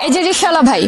এই যে রিকশাওয়ালা ভাই,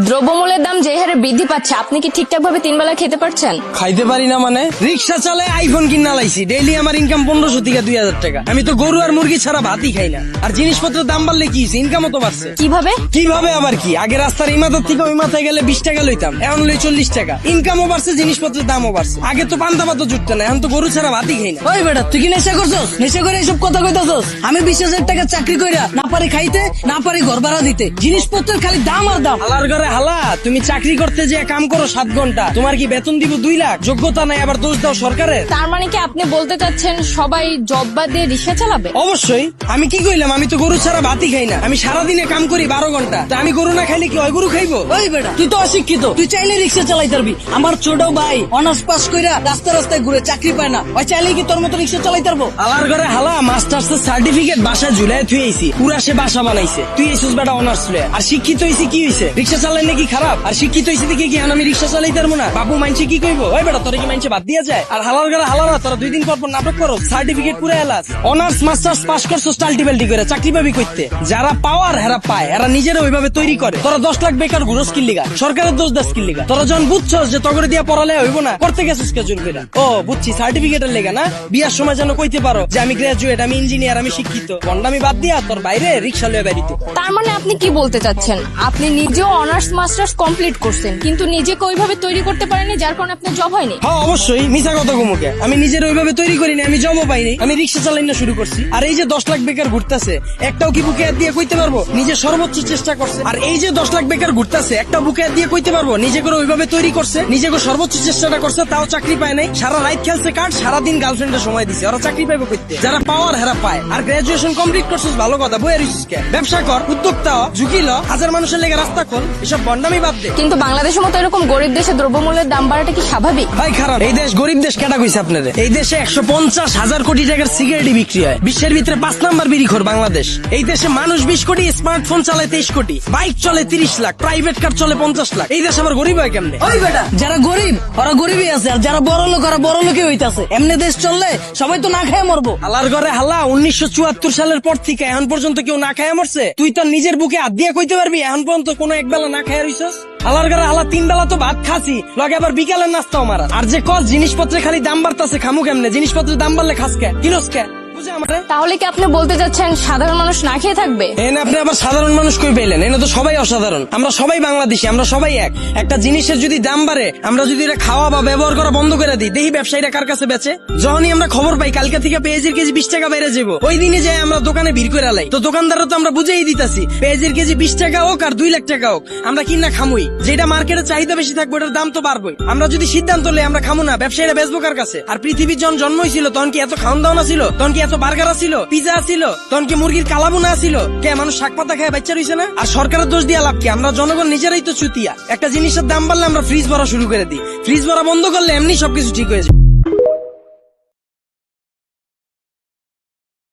দ্রব্যমূল্যের দাম যে হারে বৃদ্ধি পাচ্ছে, আপনি কি ঠিকঠাক ভাবে 3 বেলা খেতে পারছেন? খাইতে পারি না মানে? রিক্সা চালায় আইফোন কিনা লাইছি, ডেইলি আমার ইনকাম 1500 থেকে 2000 টাকা। আমি তো গরু আর মুরগি ছাড়া ভাতই খাই না। আর জিনিসপত্রের দাম বাড়লে কি ইনকামও তো বাড়ছে। কিভাবে? কিভাবে আবার কি, আগে রাস্তার এই মাথার থেকে ওই মাথায় গেলে 20 টাকা লইতাম, এখন লই 40 টাকা। ইনকামও বাড়ছে, জিনিসপত্রের দামও বাড়ছে। আগে তো পান্তা ভাতও জুটতো না, এখন তো গরু ছাড়া ভাতই খাই না। ওই বেটা, তুই কি নেশা করছস? নেশা করে এসব কথা কইতাছস? আমি 20,000 টাকা চাকরি কইরা না পারি খাইতে, না পারি ঘর ভাড়া দিতে, জিনিসপত্রের খালি দাম আর দাম। হালার ঘরে হালা, তুমি চাকরি করতে যে কাম করো 7 ঘন্টা, তোমার কি বেতন দিব 2 লাখ? যোগ্যতা নাই, আবার দোষ দাও সরকারের। তার মানে কি আপনি বলতে চাচ্ছেন সবাই জব বাদ দিয়ে রিকশা চালাবে? অবশ্যই। আমি কি কইলাম? আমি তো গরু ছাড়া ভাতই খাই না। আমি সারাদিনে কাম করি 12 ঘন্টা। তা আমি গরু না খাইলে কি ওই গরু খাইবো? ওই বেটা, তুই তো অশিক্ষিত, তুই চাইলে রিক্সা চালাইতে পারবি। আমার ছোট ভাই অনার্স পাস কইরা রাস্তায় রাস্তায় ঘুরে চাকরি পায় না, ওই চাইলে কি তোর মতো রিক্সা চালাইতে পারবো? হালার ঘরে হালা, মাস্টার্স সার্টিফিকেট বাসায় ঝুলাই থুই আইছি, পুরা সে বাসা বানাইছে। তুই এসেছিস বেটা অনার্স লয়ে, আর শিক্ষিত হইছি কি হইছে? রিক্সা চালাই নাকি খারাপ? আর শিক্ষিত হইছি দেখি কি আমি রিক্সা চালাইতে পারবো না? বাবু মানছে কি কইবো? ওই বেটা, তোরা কি মানছে বাদ দিয়া যায়? আর হালার ঘরে হালারা, তোরা 2 দিন পর পর নাটক করো, সার্টিফিকেট পুরা এলাস। অনার্স মাস্টার্স পাস করছো টাল্টিবাল্টি করে, চাকরি পাবি কইতে? যারা পাওয়ার হেরা পায়, এরা নিজেরা ওইভাবে তৈরি করে। তোরা 10 লাখ বেকার ঘুরো স্কিল লিগা, সরকারের দোষ দা স্কিল লিগা। তোরা যখন বুঝছস যে তগরে দিয়া পড়ালে হইব না, করতে গেছিস কে জোর কইরা? ও বুঝছি, সার্টিফিকেটের লেগা না? বিয়ার সময় যেন কইতে পারো যে আমি গ্রাজুয়েট, আমি ইঞ্জিনিয়ার, আমি শিক্ষিত। বন্ডামি বাদ দিয়া তোর বাইরে রিক্সা লয়ে বেরিতে। তার মানে আপনি কি বলতে চাচ্ছেন, আপনি নিজেও অনার্স মাস্টার্স কমপ্লিট করছেন, কিন্তু নিজেকে ওইভাবে তৈরি করতে পারেননি, যার কারণে আপনার জব হয়নি? হ্যাঁ অবশ্যই, মিছা কথা কমুকে। আমি নিজের ওইভাবে তৈরি করিনি, আমি জবও পাইনি, আমি রিক্সা চালাই না শুরু করছি। আর এই যে 10 লাখ বেকার ঘুরতেছে, একটাও কি বুকে হাত দিয়ে কইতে পারবো নিজে সর্বোচ্চ চেষ্টা করছে? আর এই যে 10 লাখ বেকার ঘুরতেছে, একটা বুকে হাত দিয়ে কইতে পারবো নিজে করে ওইভাবে তৈরি করছে, নিজে করে সর্বোচ্চ চেষ্টাটা করছে, তাও চাকরি পায় নাই? সারা রাত খেলছে কার্ড, সারাদিন গার্লফ্রেন্ডের সময় দিছে, ওরা চাকরি পাইবো কইতে? যারা পাওয়ার হেরা পায়। আর গ্রাজুয়েশন কমপ্লিট করছিস ভালো কথা, বইয়ের রিসিস কে? ব্যবসা কর, উদ্যোক্তা হ, ঝুঁকি ল, হাজার মানুষের লেগে রাস্তা খোল, এসব বন্ডামি বাদ দে। কিন্তু বাংলাদেশের মতো এরকম গরিব দেশে দ্রব্যমূল্যের দাম বাড়াটা কি স্বাভাবিক? ভাই খারাপ। এই দেশ গরিব দেশ কেটা কইছে আপনাদের? এই দেশে 150,000 কোটি টাকার সিগারেটই বিক্রি হয়। বিশ্বের ভিতরে 5 নাম্বার বিড়িখোর বাংলাদেশ। এই দেশে মানুষ 20 কোটি, স্মার্টফোন চালায় 23 কোটি, বাইক চলে 30 লাখ, প্রাইভেট কার চলে 50 লাখ। এই দেশ আবার গরিব হয় কেমনে? ওই বেটা, যারা গরিব ওরা গরিবই আছে, আর যারা বড় লোক ওরা বড় লোকই হইতাছে। এমনি দেশ চললে সবাই তো না খেয়ে মরবো। হালার ঘরে হালা, 1974 সালের পর থেকে এখন পর্যন্ত কেউ না খায় মরছে? তুই তো নিজের বুকে হাত দিয়ে কইতে পারবি এখন পর্যন্ত কোনো একবেলা না খায় রইছস? হালার ঘরে হালা, 3 বেলা তো ভাত খাসি, লগে আবার বিকালের নাস্তাও মারা। আর যে কস জিনিসপত্রের খালি দাম বাড়তাছে, খামু কেমনে? জিনিসপত্রের দাম বাড়লে খাস কে, কিনস কে? বুঝে আমারে? তাহলে কি আপনি বলতে চাচ্ছেন সাধারণ মানুষ না খেয়ে থাকবে? এনে আপনি আবার সাধারণ মানুষ কই পেলেন? এনে তো সবাই অসাধারণ। আমরা সবাই বাংলাদেশি, আমরা সবাই এক। একটা জিনিসের যদি দাম বাড়ে, আমরা যদি এটা খাওয়া বা ব্যবহার করা বন্ধ করে দিই, দেখি ব্যবসায়ীরা কার কাছে বেচে। যখনই আমরা খবর পাই কালকে থেকে পেঁয়াজের কেজি 20 টাকা বেড়ে যাবো, ওই দিনে যাই আমরা দোকানে ভিড় করে লাই। তো দোকানদাররা তো আমরা বুঝেই দিতাছি পেঁয়াজের কেজি 20 টাকা হোক আর 2 লাখ টাকা হোক, আমরা কিনা খামুই। যেটা মার্কেটে চাহিদা বেশি থাকবে ওটার দাম তো বাড়বেই। আমরা যদি সিদ্ধান্ত লই আমরা খামু না, ব্যবসায়ীরা বেচবো কার কাছে? আর পৃথিবীর যখন জন্ম হয়েছিল তখন কি এত খাওয়ান দাওয়া ছিল? তখন কি এত বার্গার ছিল, পিজা ছিল? তখন কি মুরগির কালাবুনা ছিল? কে মানুষ শাক পাতা খায় বাচ্চা রইছে না? আর সরকারের দোষ দিয়া লাভ কি? আমরা জনগণ নিজেরাই তো চুতিয়া। একটা জিনিসের দাম বাড়লে আমরা ফ্রিজ ভরা শুরু করে দিই, ফ্রিজ ভরা বন্ধ করলে এমনি সবকিছু ঠিক হয়ে যায়।